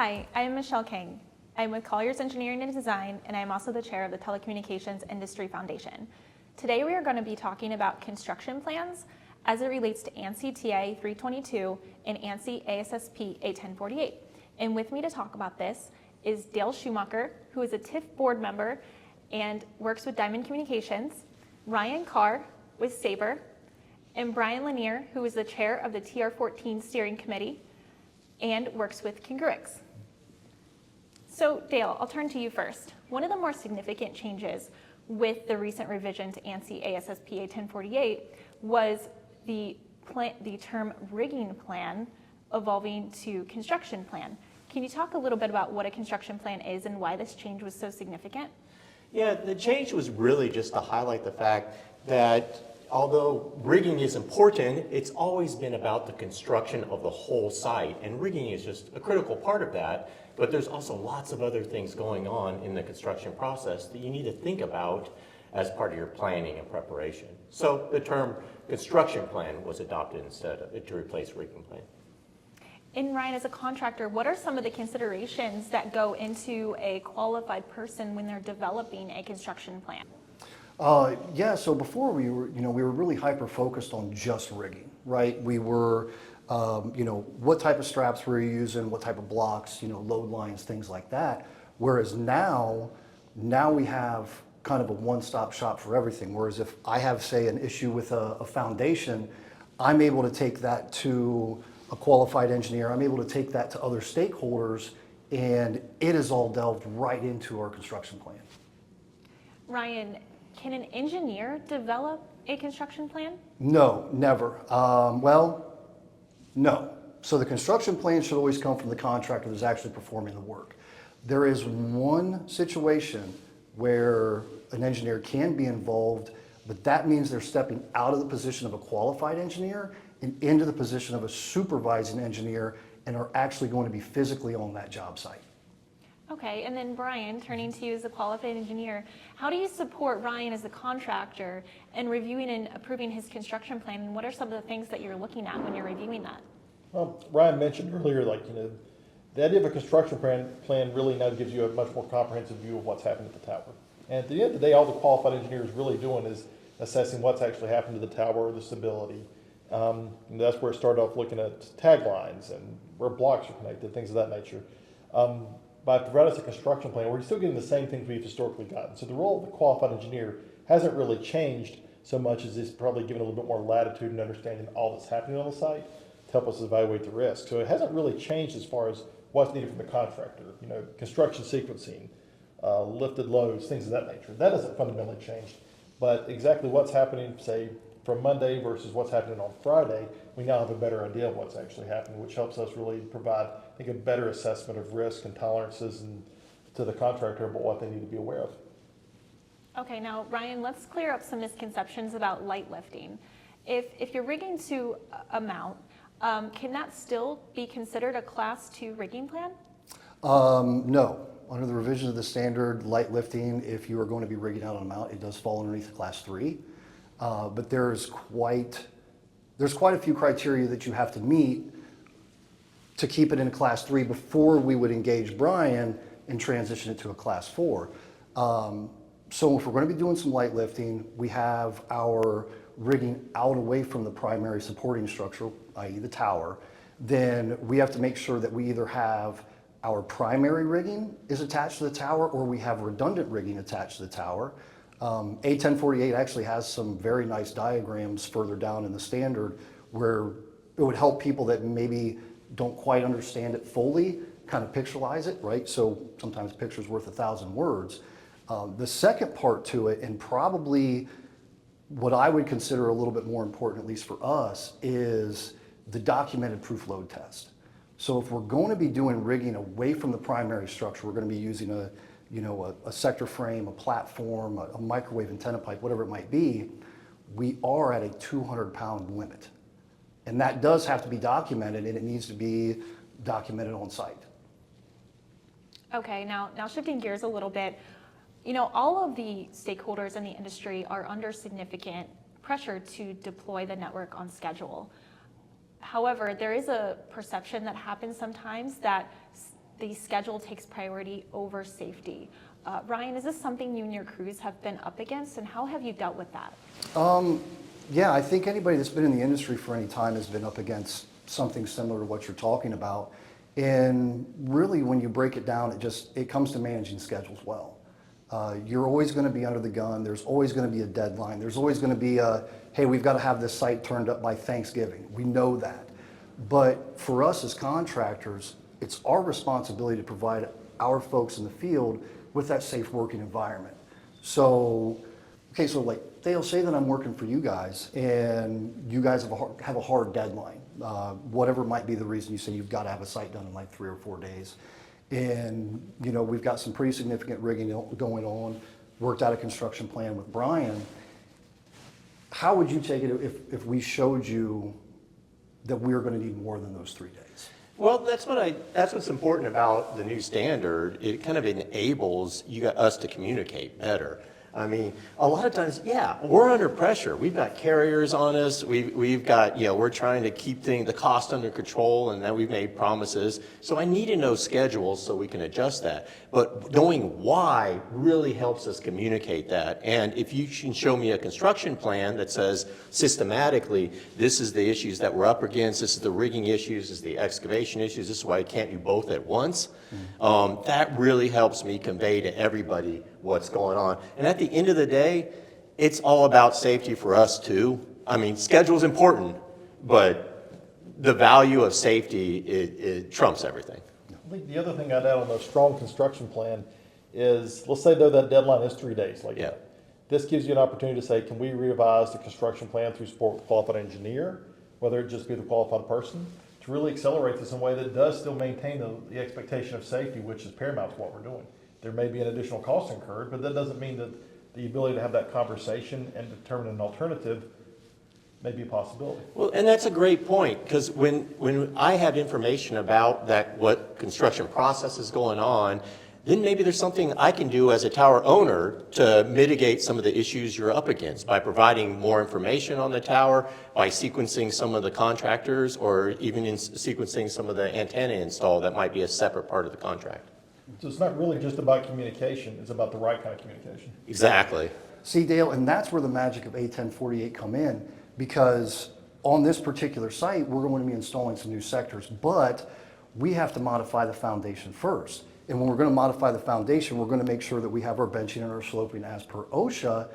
Hi, I'm Michelle King. I'm with Colliers Engineering and Design, and I'm also the chair of the Telecommunications Industry Foundation. Today we are going to be talking about construction plans as it relates to ANSI TA 322 and ANSI ASSP A10.48. And with me to talk about this is Dale Schumacher, who is a TIF board member and works with Diamond Communications, Ryan Carr with Sabre, and Brian Lanier, who is the chair of the TR14 Steering Committee and works with Congruix. So Dale, I'll turn to you first. One of the more significant changes with the recent revision to ANSI ASSP A10.48 was the term rigging plan evolving to construction plan. Can you talk a little bit about what a construction plan is and why this change was so significant? Yeah, the change was really just to highlight the fact that although rigging is important, it's always been about the construction of the whole site, and rigging is just a critical part of that, but there's also lots of other things going on in the construction process that you need to think about as part of your planning and preparation. So the term construction plan was adopted instead of it to replace rigging plan. And Ryan, as a contractor, what are some of the considerations that go into a qualified person when they're developing a construction plan? Yeah, so before we were really hyper-focused on just rigging, right? We were, what type of straps were you using, what type of blocks, load lines, things like that. Whereas now we have kind of a one-stop shop for everything. Whereas if I have, say, an issue with a foundation, I'm able to take that to a qualified engineer, I'm able to take that to other stakeholders, and it is all delved right into our construction plan. Ryan, can an engineer develop a construction plan? No, never. No. So the construction plan should always come from the contractor that's actually performing the work. There is one situation where an engineer can be involved, but that means they're stepping out of the position of a qualified engineer and into the position of a supervising engineer and are actually going to be physically on that job site. Okay, and then Brian, turning to you as a qualified engineer, how do you support Ryan as a contractor in reviewing and approving his construction plan, and what are some of the things that you're looking at when you're reviewing that? Well, Ryan mentioned earlier, the idea of a construction plan really now gives you a much more comprehensive view of what's happened at the tower. And at the end of the day, all the qualified engineer is really doing is assessing what's actually happened to the tower, the stability. And that's where it started off looking at taglines and where blocks are connected, things of that nature. But right as a construction plan, we're still getting the same things we've historically gotten. So the role of the qualified engineer hasn't really changed so much as it's probably given a little bit more latitude and understanding all that's happening on the site to help us evaluate the risk. So it hasn't really changed as far as what's needed from the contractor. Construction sequencing, lifted loads, things of that nature. That hasn't fundamentally changed. But exactly what's happening, say, from Monday versus what's happening on Friday, we now have a better idea of what's actually happening, which helps us really provide, I think, a better assessment of risk and tolerances and to the contractor about what they need to be aware of. Okay, now Ryan, let's clear up some misconceptions about light lifting. If you're rigging to a mount, can that still be considered a Class 2 rigging plan? No. Under the revision of the standard, light lifting, if you are going to be rigging out on a mount, it does fall underneath Class 3. But there's quite a few criteria that you have to meet to keep it in a Class 3 before we would engage Brian and transition it to a Class 4. So if we're going to be doing some light lifting, we have our rigging out away from the primary supporting structure, i.e. the tower, then we have to make sure that we either have our primary rigging is attached to the tower or we have redundant rigging attached to the tower. A10.48 actually has some very nice diagrams further down in the standard where it would help people that maybe don't quite understand it fully kind of pictureize it, right? So sometimes a picture's worth 1,000 words. The second part to it, and probably what I would consider a little bit more important, at least for us, is the documented proof load test. So if we're going to be doing rigging away from the primary structure, we're going to be using a sector frame, a platform, a microwave antenna pipe, whatever it might be, we are at a 200-pound limit. And that does have to be documented, and it needs to be documented on site. Okay, now shifting gears a little bit, all of the stakeholders in the industry are under significant pressure to deploy the network on schedule. However, there is a perception that happens sometimes that the schedule takes priority over safety. Ryan, is this something you and your crews have been up against, and how have you dealt with that? Yeah, I think anybody that's been in the industry for any time has been up against something similar to what you're talking about. And really, when you break it down, it comes to managing schedules well. You're always going to be under the gun. There's always going to be a deadline. There's always going to be hey, we've got to have this site turned up by Thanksgiving. We know that. But for us as contractors, it's our responsibility to provide our folks in the field with that safe working environment. So, okay, so like they'll say that I'm working for you guys and you guys have a hard deadline. Whatever might be the reason you say you've got to have a site done in like 3 or 4 days. And, you know, we've got some pretty significant rigging going on, worked out a construction plan with Brian. How would you take it if we showed you that we're going to need more than those 3 days? Well, that's what's important about the new standard. It kind of enables us to communicate better. I mean, a lot of times, yeah, we're under pressure. We've got carriers on us. We've got, you know, we're trying to keep the cost under control, and then we've made promises. So I need to know schedules so we can adjust that. But knowing why really helps us communicate that. And if you can show me a construction plan that says systematically, this is the issues that we're up against, this is the rigging issues, this is the excavation issues, this is why I can't do both at once, that really helps me convey to everybody what's going on. And at the end of the day, it's all about safety for us too. I mean, schedule's important, but the value of safety, it trumps everything. I think the other thing I'd add on a strong construction plan is, let's say though that deadline is 3 days like Yeah. that. This gives you an opportunity to say, can we revise the construction plan through support with a qualified engineer, whether it just be the qualified person, to really accelerate this in a way that does still maintain the expectation of safety, which is paramount to what we're doing. There may be an additional cost incurred, but that doesn't mean that the ability to have that conversation and determine an alternative may be a possibility. Well, and that's a great point, because when I have information about what construction process is going on, then maybe there's something I can do as a tower owner to mitigate some of the issues you're up against by providing more information on the tower, by sequencing some of the contractors, or even in sequencing some of the antenna install that might be a separate part of the contract. So it's not really just about communication, it's about the right kind of communication. Exactly. See, Dale, and that's where the magic of A10.48 come in, because on this particular site, we're going to be installing some new sectors, but we have to modify the foundation first. And when we're going to modify the foundation, we're going to make sure that we have our benching and our sloping as per OSHA.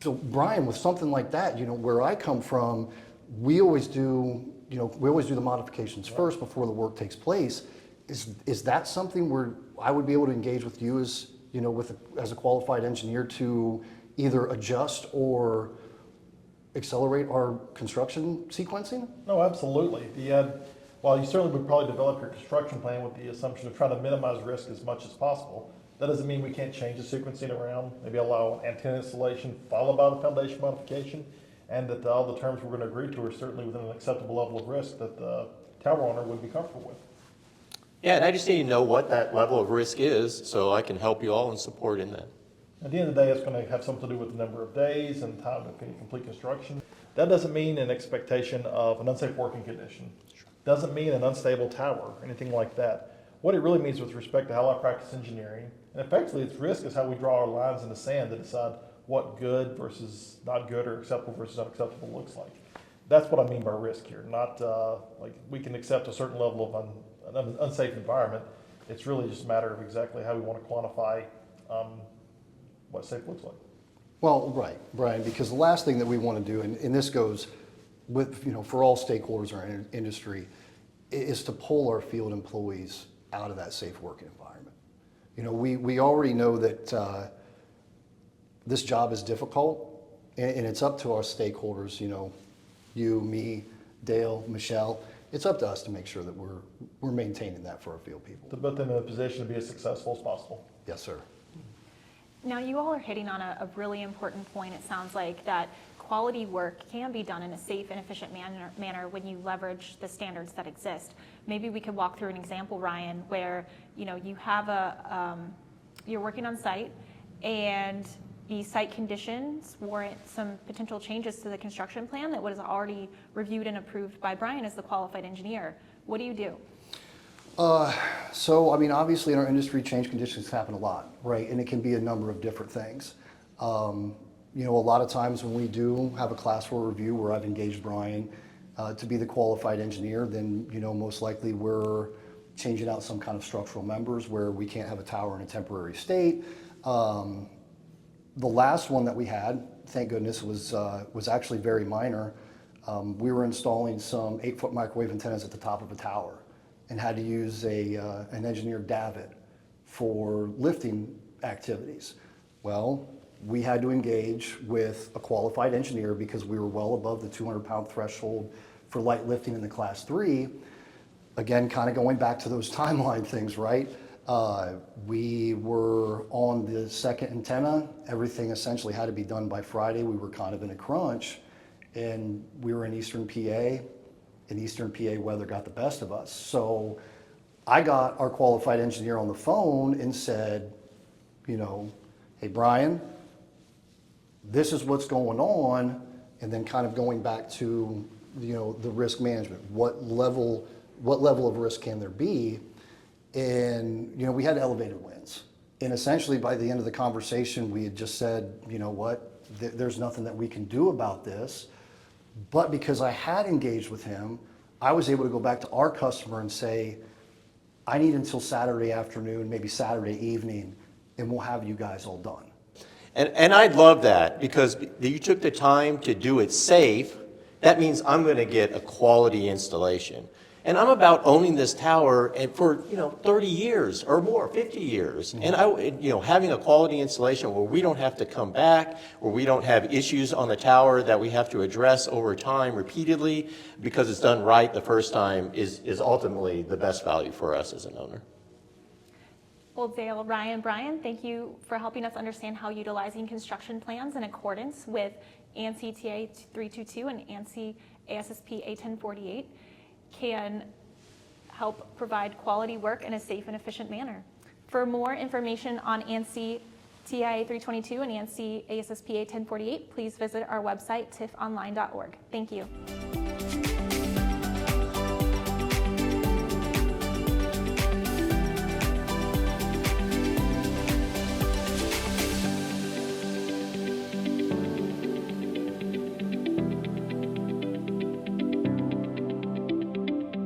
So Brian, with something like that, you know, where I come from, we always do the modifications first before the work takes place. Is that something where I would be able to engage with you as, you know, as a qualified engineer to either adjust or accelerate our construction sequencing? No, absolutely. While you certainly would probably develop your construction plan with the assumption of trying to minimize risk as much as possible, that doesn't mean we can't change the sequencing around, maybe allow antenna installation followed by the foundation modification, and that all the terms we're going to agree to are certainly within an acceptable level of risk that the tower owner would be comfortable with. Yeah, and I just need to know what that level of risk is so I can help you all and support in that. At the end of the day, it's going to have something to do with the number of days and time to complete construction. That doesn't mean an expectation of an unsafe working condition. Doesn't mean an unstable tower, anything like that. What it really means with respect to how I practice engineering, and effectively its risk is how we draw our lines in the sand to decide what good versus not good or acceptable versus unacceptable looks like. That's what I mean by risk here, not like we can accept a certain level of an unsafe environment. It's really just a matter of exactly how we want to quantify what safe looks like. Well, right, Brian, because the last thing that we want to do, and this goes with, you know, for all stakeholders in our industry, is to pull our field employees out of that safe working environment. You know, we already know that this job is difficult, and it's up to our stakeholders, you know, you, me, Dale, Michelle. It's up to us to make sure that we're maintaining that for our field people. To put them in a position to be as successful as possible. Yes, sir. Now, you all are hitting on a really important point. It sounds like that quality work can be done in a safe and efficient manner when you leverage the standards that exist. Maybe we could walk through an example, Ryan, where, you know, you have you're working on site and the site conditions warrant some potential changes to the construction plan that was already reviewed and approved by Brian as the qualified engineer. What do you do? So, I mean, obviously in our industry, change conditions happen a lot, right? And it can be a number of different things. You know, a lot of times when we do have a class 4 review where I've engaged Brian to be the qualified engineer, then, you know, most likely we're changing out some kind of structural members where we can't have a tower in a temporary state. The last one that we had, thank goodness, was actually very minor. We were installing some 8-foot microwave antennas at the top of a tower and had to use an engineered davit for lifting activities. Well, we had to engage with a qualified engineer because we were well above the 200-pound threshold for light lifting in the class 3. Again, kind of going back to those timeline things, right? We were on the second antenna. Everything essentially had to be done by Friday. We were kind of in a crunch, and we were in Eastern PA, and Eastern PA weather got the best of us. So I got our qualified engineer on the phone and said, you know, hey, Brian, this is what's going on, and then kind of going back to, you know, the risk management. What level of risk can there be? And, you know, we had elevated winds. And essentially by the end of the conversation, we had just said, you know what, there's nothing that we can do about this. But because I had engaged with him, I was able to go back to our customer and say, I need until Saturday afternoon, maybe Saturday evening, and we'll have you guys all done. And I love that because you took the time to do it safe. That means I'm going to get a quality installation. And I'm about owning this tower and for, you know, 30 years or more, 50 years. And you know, having a quality installation where we don't have to come back, where we don't have issues on the tower that we have to address over time repeatedly because it's done right the first time is ultimately the best value for us as an owner. Well, Dale, Ryan, Brian, thank you for helping us understand how utilizing construction plans in accordance with ANSI TA 322 and ANSI ASSP A10.48 can help provide quality work in a safe and efficient manner. For more information on ANSI TIA 322 and ANSI ASSP A10.48, please visit our website, tiffonline.org. Thank you.